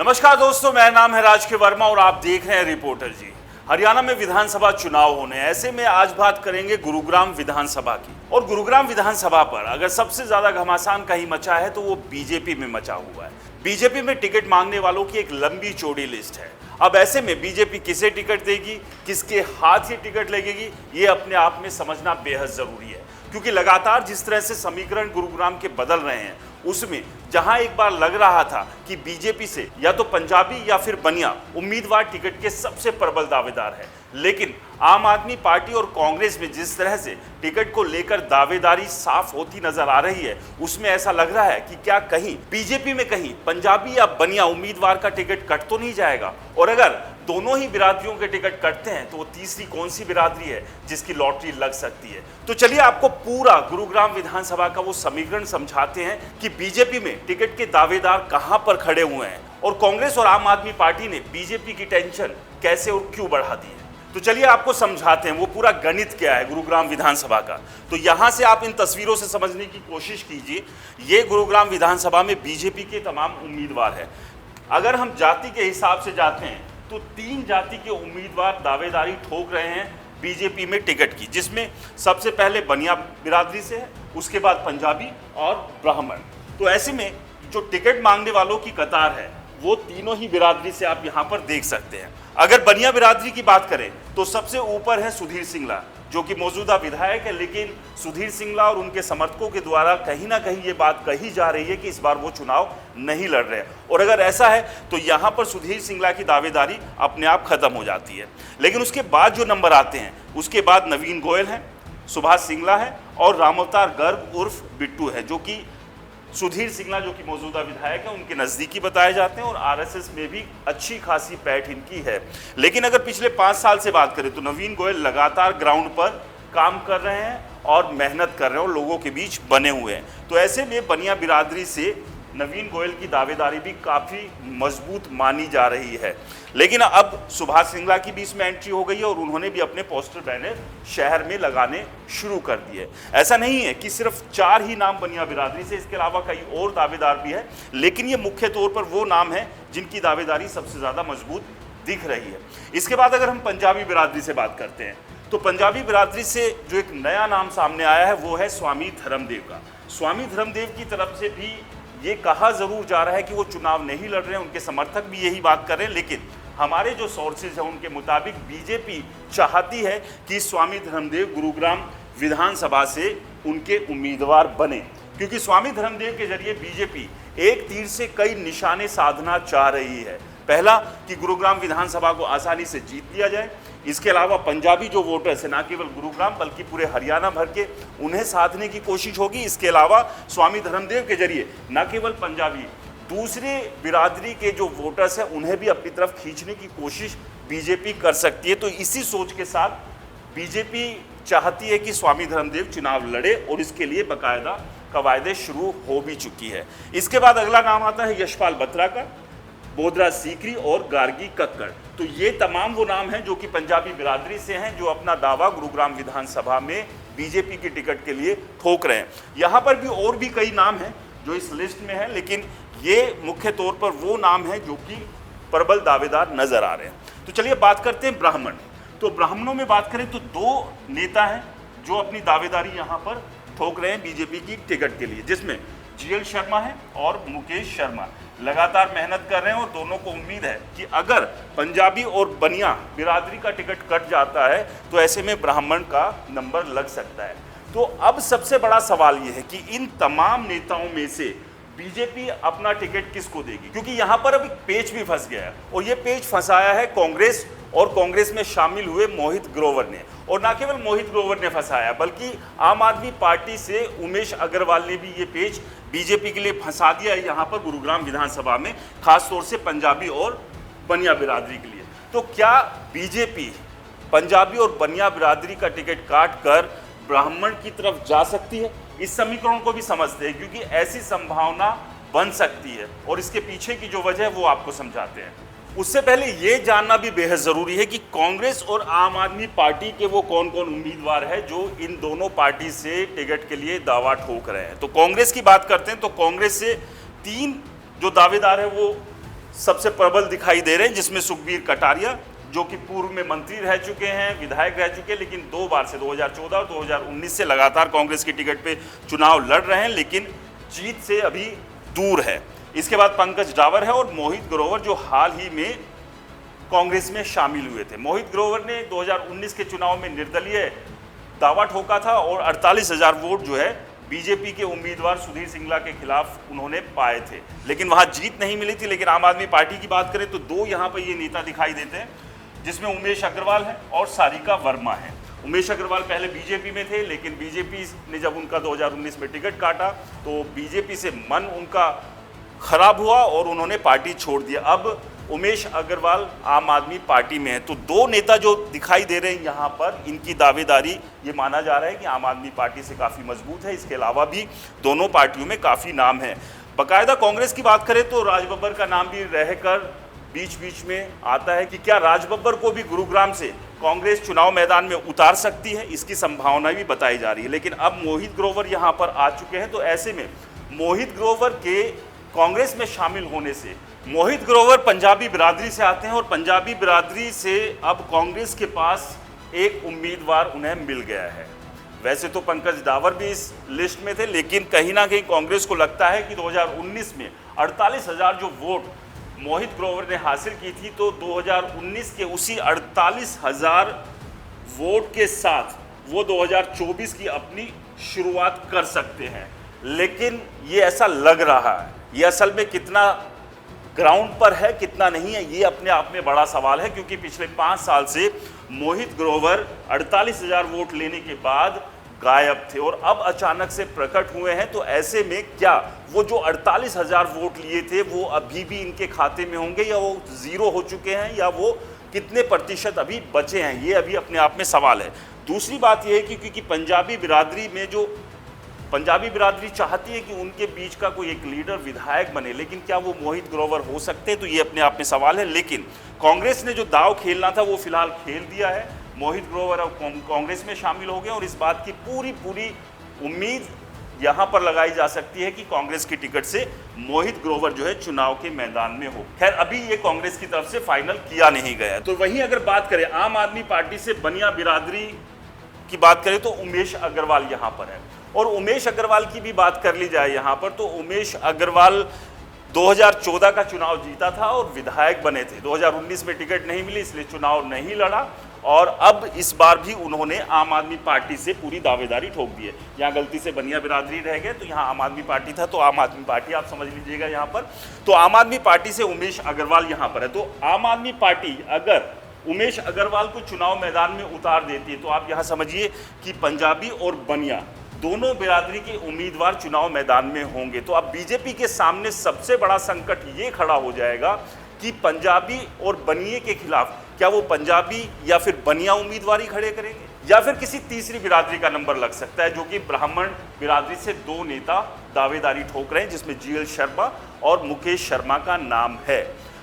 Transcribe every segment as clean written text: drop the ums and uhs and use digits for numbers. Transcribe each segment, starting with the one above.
नमस्कार दोस्तों, मेरा नाम है राज के वर्मा और आप देख रहे हैं रिपोर्टर जी। हरियाणा में विधानसभा चुनाव होने, ऐसे में आज बात करेंगे गुरुग्राम विधानसभा की। और गुरुग्राम विधानसभा पर अगर सबसे ज्यादा घमासान कहीं मचा है तो वो बीजेपी में मचा हुआ है। बीजेपी में टिकट मांगने वालों की एक लंबी चौड़ी लिस्ट है। अब ऐसे में बीजेपी किसे टिकट देगी, किसके हाथ ये टिकट लगेगी, ये अपने आप में समझना बेहद जरूरी है। क्योंकि लगातार जिस तरह से समीकरण गुरुग्राम के बदल रहे हैं, उसमें जहां एक बार लग रहा था कि बीजेपी से या तो पंजाबी या फिर बनिया उम्मीदवार टिकट के सबसे प्रबल दावेदार है, लेकिन आम आदमी पार्टी और कांग्रेस में जिस तरह से टिकट को लेकर दावेदारी साफ होती नजर आ रही है, उसमें ऐसा लग रहा है कि क्या कहीं बीजेपी में कहीं पंजाबी या बनिया उम्मीदवार का टिकट कट तो नहीं जाएगा। और अगर दोनों ही बिरादरियों के टिकट कटते हैं तो वो तीसरी कौन सी बिरादरी है जिसकी लॉटरी लग सकती है। तो चलिए आपको पूरा गुरुग्राम विधानसभा का वो समीकरण समझाते हैं कि बीजेपी में टिकट के दावेदार कहां पर खड़े हुए हैं और कांग्रेस और आम आदमी पार्टी ने बीजेपी की टेंशन कैसे और क्यों बढ़ा दी है। तो चलिए आपको समझाते हैं वो पूरा गणित क्या है गुरुग्राम विधानसभा का। तो यहां से आप इन तस्वीरों से समझने की कोशिश कीजिए। ये गुरुग्राम विधानसभा में बीजेपी के तमाम उम्मीदवार हैं। अगर हम जाति के हिसाब से जाते हैं तो 3 जाति के उम्मीदवार दावेदारी ठोक रहे हैं बीजेपी में टिकट की, जिसमें सबसे पहले बनिया बिरादरी से है, उसके बाद पंजाबी और ब्राह्मण। तो ऐसे में जो टिकट मांगने वालों की कतार है वो तीनों ही बिरादरी से आप यहाँ पर देख सकते हैं। अगर बनिया बिरादरी की बात करें तो सबसे ऊपर है सुधीर सिंगला, जो कि मौजूदा विधायक है, लेकिन सुधीर सिंगला और उनके समर्थकों के द्वारा कहीं ना कहीं ये बात कही जा रही है कि इस बार वो चुनाव नहीं लड़ रहे हैं। और अगर ऐसा है तो यहाँ पर सुधीर सिंगला की दावेदारी अपने आप खत्म हो जाती है। लेकिन उसके बाद जो नंबर आते हैं, उसके बाद नवीन गोयल है, सुभाष सिंगला है और रामअवतार गर्ग उर्फ बिट्टू है, जो कि सुधीर सिंगला जो कि मौजूदा विधायक है उनके नज़दीकी बताए जाते हैं और आरएसएस में भी अच्छी खासी पैठ इनकी है। लेकिन अगर पिछले 5 साल से बात करें तो नवीन गोयल लगातार ग्राउंड पर काम कर रहे हैं और मेहनत कर रहे हैं और लोगों के बीच बने हुए हैं। तो ऐसे में बनिया बिरादरी से नवीन गोयल की दावेदारी भी काफ़ी मजबूत मानी जा रही है। लेकिन अब सुभाष सिंगला की भी इसमें एंट्री हो गई है और उन्होंने भी अपने पोस्टर बैनर शहर में लगाने शुरू कर दिए। ऐसा नहीं है कि सिर्फ 4 ही नाम बनिया बिरादरी से, इसके अलावा कई और दावेदार भी है, लेकिन ये मुख्य तौर पर वो नाम है जिनकी दावेदारी सबसे ज़्यादा मजबूत दिख रही है। इसके बाद अगर हम पंजाबी बिरादरी से बात करते हैं तो पंजाबी बिरादरी से जो एक नया नाम सामने आया है वो है स्वामी धर्मदेव का। स्वामी धर्मदेव की तरफ से भी ये कहा जरूर जा रहा है कि वो चुनाव नहीं लड़ रहे हैं, उनके समर्थक भी यही बात कर रहे हैं, लेकिन हमारे जो सोर्सेज हैं उनके मुताबिक बीजेपी चाहती है कि स्वामी धर्मदेव गुरुग्राम विधानसभा से उनके उम्मीदवार बने, क्योंकि स्वामी धर्मदेव के जरिए बीजेपी एक तीर से कई निशाने साधना चाह रही है। पहला कि गुरुग्राम विधानसभा को आसानी से जीत लिया जाए। इसके अलावा पंजाबी जो वोटर्स हैं, ना केवल गुरुग्राम बल्कि पूरे हरियाणा भर के, उन्हें साधने की कोशिश होगी। इसके अलावा स्वामी धर्मदेव के जरिए न केवल पंजाबी, दूसरे बिरादरी के जो वोटर्स हैं उन्हें भी अपनी तरफ खींचने की कोशिश बीजेपी कर सकती है। तो इसी सोच के साथ बीजेपी चाहती है कि स्वामी धर्मदेव चुनाव लड़े और इसके लिए बाकायदा कवायदे शुरू हो भी चुकी है। इसके बाद अगला नाम आता है यशपाल बत्रा का, बोधरा सीकरी और गार्गी कक्कड़। तो ये तमाम वो नाम हैं जो कि पंजाबी बिरादरी से हैं, जो अपना दावा गुरुग्राम विधानसभा में बीजेपी की टिकट के लिए ठोक रहे हैं। यहाँ पर भी और भी कई नाम हैं जो इस लिस्ट में हैं, लेकिन ये मुख्य तौर पर वो नाम हैं जो कि प्रबल दावेदार नजर आ रहे हैं। तो चलिए बात करते हैं ब्राह्मण। तो ब्राह्मणों में बात करें तो 2 नेता हैं जो अपनी दावेदारी यहाँ पर ठोक रहे हैं बीजेपी की टिकट के लिए, जिसमें जीएल शर्मा है और मुकेश शर्मा लगातार मेहनत कर रहे हैं और दोनों को उम्मीद है कि अगर पंजाबी और बनिया बिरादरी का टिकट कट जाता है तो ऐसे में ब्राह्मण का नंबर लग सकता है। तो अब सबसे बड़ा सवाल यह है कि इन तमाम नेताओं में से बीजेपी अपना टिकट किसको देगी, क्योंकि यहाँ पर अब एक पेच भी फंस गया है और ये पेच फंसाया है कांग्रेस और कांग्रेस में शामिल हुए मोहित ग्रोवर ने। और ना केवल मोहित ग्रोवर ने फंसाया बल्कि आम आदमी पार्टी से उमेश अग्रवाल ने भी ये पेच बीजेपी के लिए फंसा दिया है यहाँ पर गुरुग्राम विधानसभा में, खासतौर से पंजाबी और बनिया बिरादरी के लिए। तो क्या बीजेपी पंजाबी और बनिया बिरादरी का टिकट काट कर ब्राह्मण की तरफ जा सकती है? इस समीकरण को भी समझते हैं, क्योंकि ऐसी संभावना बन सकती है और इसके पीछे की जो वजह है वो आपको समझाते हैं। उससे पहले ये जानना भी बेहद जरूरी है कि कांग्रेस और आम आदमी पार्टी के वो कौन कौन उम्मीदवार है जो इन दोनों पार्टी से टिकट के लिए दावा ठोक रहे हैं। तो कांग्रेस की बात करते हैं तो कांग्रेस से 3 जो दावेदार है वो सबसे प्रबल दिखाई दे रहे हैं, जिसमें सुखबीर कटारिया जो कि पूर्व में मंत्री रह चुके हैं, विधायक रह चुके हैं, लेकिन 2 बार से 2014 और 2019 से लगातार कांग्रेस की टिकट पे चुनाव लड़ रहे हैं, लेकिन जीत से अभी दूर है। इसके बाद पंकज डावर है और मोहित ग्रोवर जो हाल ही में कांग्रेस में शामिल हुए थे। मोहित ग्रोवर ने 2019 के चुनाव में निर्दलीय दावा ठोका था और 48,000 वोट जो है बीजेपी के उम्मीदवार सुधीर सिंगला के खिलाफ उन्होंने पाए थे, लेकिन वहां जीत नहीं मिली थी। लेकिन आम आदमी पार्टी की बात करें तो 2 यहां पर ये नेता दिखाई देते हैं, जिसमें उमेश अग्रवाल है और सारिका वर्मा है। उमेश अग्रवाल पहले बीजेपी में थे, लेकिन बीजेपी ने जब उनका 2019 में टिकट काटा तो बीजेपी से मन उनका खराब हुआ और उन्होंने पार्टी छोड़ दिया। अब उमेश अग्रवाल आम आदमी पार्टी में है। तो 2 नेता जो दिखाई दे रहे हैं यहाँ पर, इनकी दावेदारी ये माना जा रहा है कि आम आदमी पार्टी से काफ़ी मजबूत है। इसके अलावा भी दोनों पार्टियों में काफ़ी नाम है। बाकायदा कांग्रेस की बात करें तो राज बब्बर का नाम भी रहकर बीच बीच में आता है कि क्या राज बब्बर को भी गुरुग्राम से कांग्रेस चुनाव मैदान में उतार सकती है, इसकी संभावना भी बताई जा रही है। लेकिन अब मोहित ग्रोवर यहाँ पर आ चुके हैं, तो ऐसे में मोहित ग्रोवर के कांग्रेस में शामिल होने से, मोहित ग्रोवर पंजाबी बिरादरी से आते हैं और पंजाबी बिरादरी से अब कांग्रेस के पास एक उम्मीदवार उन्हें मिल गया है। वैसे तो पंकज डावर भी इस लिस्ट में थे, लेकिन कहीं ना कहीं कांग्रेस को लगता है कि 2019 में 48,000 जो वोट मोहित ग्रोवर ने हासिल की थी, तो 2019 के उसी 48,000 वोट के साथ वो 2024 की अपनी शुरुआत कर सकते हैं। लेकिन ये ऐसा लग रहा है, ये असल में कितना ग्राउंड पर है कितना नहीं है, ये अपने आप में बड़ा सवाल है, क्योंकि पिछले 5 साल से मोहित ग्रोवर 48,000 वोट लेने के बाद गायब थे और अब अचानक से प्रकट हुए हैं। तो ऐसे में क्या वो जो 48,000 वोट लिए थे वो अभी भी इनके खाते में होंगे, या वो जीरो हो चुके हैं, या वो कितने प्रतिशत अभी बचे हैं, ये अभी अपने आप में सवाल है। दूसरी बात यह है कि क्योंकि पंजाबी बिरादरी में जो पंजाबी बिरादरी चाहती है कि उनके बीच का कोई एक लीडर विधायक बने, लेकिन क्या वो मोहित ग्रोवर हो सकते हैं, तो ये अपने आप में सवाल है। लेकिन कांग्रेस ने जो दाव खेलना था वो फिलहाल खेल दिया है। मोहित ग्रोवर अब कांग्रेस में शामिल हो गए और इस बात की पूरी उम्मीद यहाँ पर लगाई जा सकती है कि कांग्रेस की टिकट से मोहित ग्रोवर जो है चुनाव के मैदान में हो। खैर अभी ये कांग्रेस की तरफ से फाइनल किया नहीं गया। तो वहीं अगर बात करें आम आदमी पार्टी से बनिया बिरादरी की बात करें तो उमेश अग्रवाल यहाँ पर है, और उमेश अग्रवाल की भी बात कर ली जाए यहाँ पर तो उमेश अग्रवाल 2014 का चुनाव जीता था और विधायक बने थे। 2019 में टिकट नहीं मिली, इसलिए चुनाव नहीं लड़ा और अब इस बार भी उन्होंने आम आदमी पार्टी से पूरी दावेदारी ठोक दी है। यहाँ गलती से बनिया बिरादरी रह गए, तो यहाँ आम आदमी पार्टी था, तो आम आदमी पार्टी आप समझ लीजिएगा यहाँ पर। तो आम आदमी पार्टी से उमेश अग्रवाल यहाँ पर है। तो आम आदमी पार्टी अगर उमेश अग्रवाल को चुनाव मैदान में उतार देती है तो आप यहाँ समझिए कि पंजाबी और बनिया दोनों बिरादरी के उम्मीदवार चुनाव मैदान में होंगे। तो अब बीजेपी के सामने सबसे बड़ा संकट ये खड़ा हो जाएगा कि पंजाबी और बनिए के खिलाफ क्या वो पंजाबी या फिर बनिया उम्मीदवारी खड़े करेंगे, या फिर किसी तीसरी बिरादरी का नंबर लग सकता है, जो कि ब्राह्मण बिरादरी से 2 नेता दावेदारी ठोक रहे हैं, जिसमें जीएल शर्मा और मुकेश शर्मा का नाम है।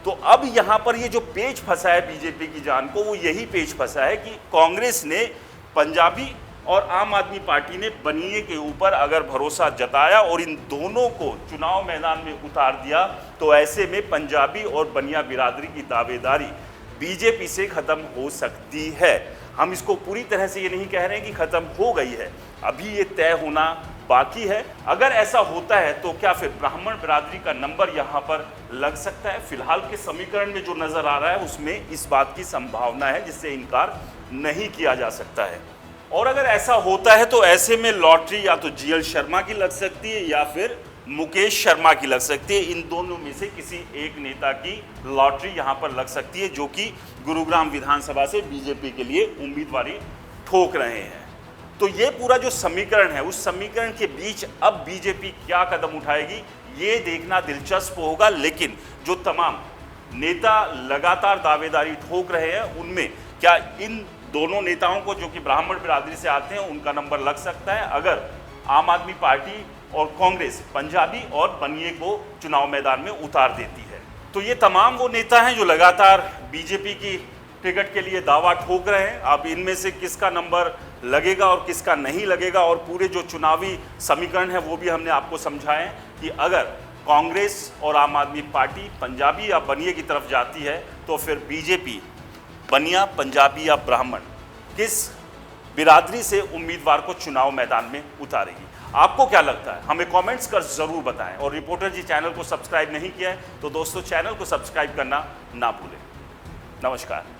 तो अब यहाँ पर ये जो पेच फंसा है बीजेपी की जान को, वो यही पेच फंसा है कि कांग्रेस ने पंजाबी और आम आदमी पार्टी ने बनिए के ऊपर अगर भरोसा जताया और इन दोनों को चुनाव मैदान में उतार दिया, तो ऐसे में पंजाबी और बनिया बिरादरी की दावेदारी बीजेपी से खत्म हो सकती है। हम इसको पूरी तरह से ये नहीं कह रहे हैं कि खत्म हो गई है, अभी ये तय होना बाकी है। अगर ऐसा होता है तो क्या फिर ब्राह्मण बिरादरी का नंबर यहाँ पर लग सकता है? फिलहाल के समीकरण में जो नजर आ रहा है उसमें इस बात की संभावना है, जिससे इनकार नहीं किया जा सकता है। और अगर ऐसा होता है तो ऐसे में लॉटरी या तो जीएल शर्मा की लग सकती है या फिर मुकेश शर्मा की लग सकती है। इन दोनों में से किसी एक नेता की लॉटरी यहाँ पर लग सकती है, जो कि गुरुग्राम विधानसभा से बीजेपी के लिए उम्मीदवारी ठोक रहे हैं। तो ये पूरा जो समीकरण है, उस समीकरण के बीच अब बीजेपी क्या कदम उठाएगी ये देखना दिलचस्प होगा। लेकिन जो तमाम नेता लगातार दावेदारी ठोक रहे हैं, उनमें क्या इन दोनों नेताओं को, जो कि ब्राह्मण बिरादरी से आते हैं, उनका नंबर लग सकता है अगर आम आदमी पार्टी और कांग्रेस पंजाबी और बनिए को चुनाव मैदान में उतार देती है। तो ये तमाम वो नेता हैं जो लगातार बीजेपी की टिकट के लिए दावा ठोक रहे हैं। अब इनमें से किसका नंबर लगेगा और किसका नहीं लगेगा, और पूरे जो चुनावी समीकरण है वो भी हमने आपको समझाए कि अगर कांग्रेस और आम आदमी पार्टी पंजाबी या बनिए की तरफ जाती है तो फिर बीजेपी बनिया, पंजाबी या ब्राह्मण किस बिरादरी से उम्मीदवार को चुनाव मैदान में उतारेगी? आपको क्या लगता है? हमें कमेंट्स कर जरूर बताएं। और रिपोर्टर जी चैनल को सब्सक्राइब नहीं किया है तो दोस्तों चैनल को सब्सक्राइब करना ना भूलें। नमस्कार।